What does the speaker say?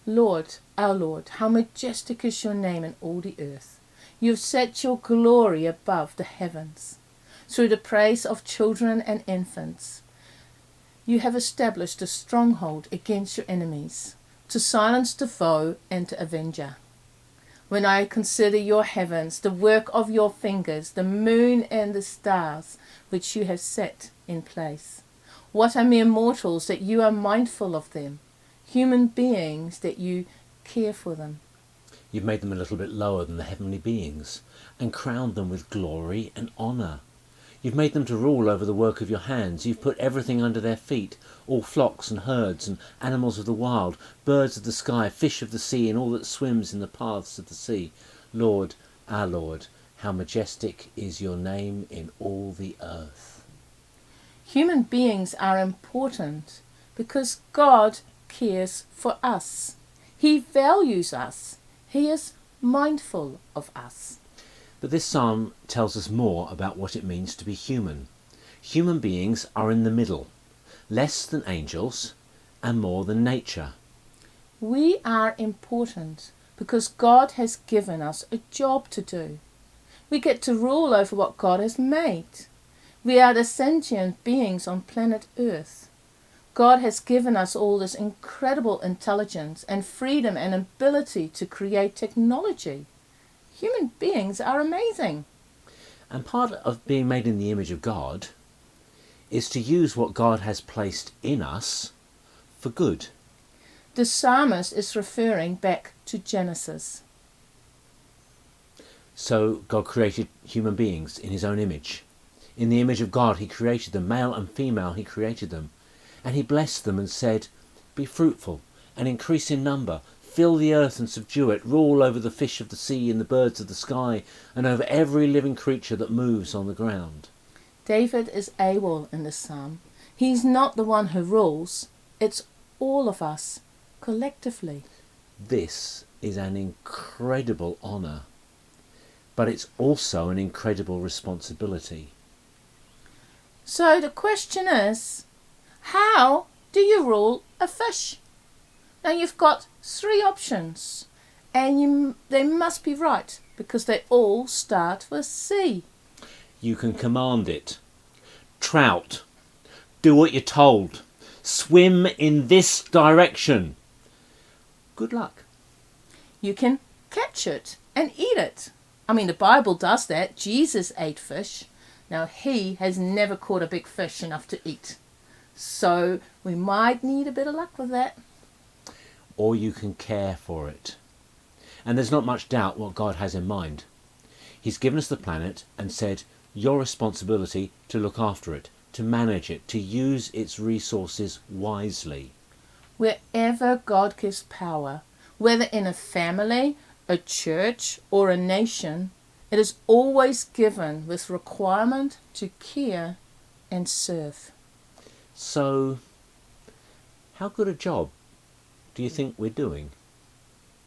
Lord, our Lord, how majestic is your name in all the earth. You have set your glory above the heavens. Through the praise of children and infants, you have established a stronghold against your enemies, to silence the foe and the avenger. When I consider your heavens, the work of your fingers, the moon and the stars which you have set in place. What are mere mortals that you are mindful of them, human beings that you care for them. You've made them a little bit lower than the heavenly beings and crowned them with glory and honour. You've made them to rule over the work of your hands. You've put everything under their feet, all flocks and herds and animals of the wild, birds of the sky, fish of the sea, and all that swims in the paths of the sea. Lord, our Lord, how majestic is your name in all the earth. Human beings are important because God cares for us. He values us. He is mindful of us. But this psalm tells us more about what it means to be human. Human beings are in the middle, less than angels and more than nature. We are important because God has given us a job to do. We get to rule over what God has made. We are the sentient beings on planet Earth. God has given us all this incredible intelligence and freedom and ability to create technology. Human beings are amazing. And part of being made in the image of God is to use what God has placed in us for good. The psalmist is referring back to Genesis. So God created human beings in his own image. In the image of God he created them, male and female he created them. And he blessed them and said, "Be fruitful and increase in number. Fill the earth and subdue it. Rule over the fish of the sea and the birds of the sky, and over every living creature that moves on the ground." David is AWOL in this psalm. He's not the one who rules. It's all of us, collectively. This is an incredible honour, but it's also an incredible responsibility. So the question is, how do you rule a fish? Now you've got 3 options, and they must be right because they all start with C. You can command it. Trout, do what you're told. Swim in this direction. Good luck. You can catch it and eat it. I mean, the Bible does that. Jesus ate fish. Now, he has never caught a big fish enough to eat. So we might need a bit of luck with that. Or you can care for it. And there's not much doubt what God has in mind. He's given us the planet and said, your responsibility to look after it, to manage it, to use its resources wisely. Wherever God gives power, whether in a family, a church, or a nation, it is always given with requirement to care and serve. So, how good a job do you think we're doing?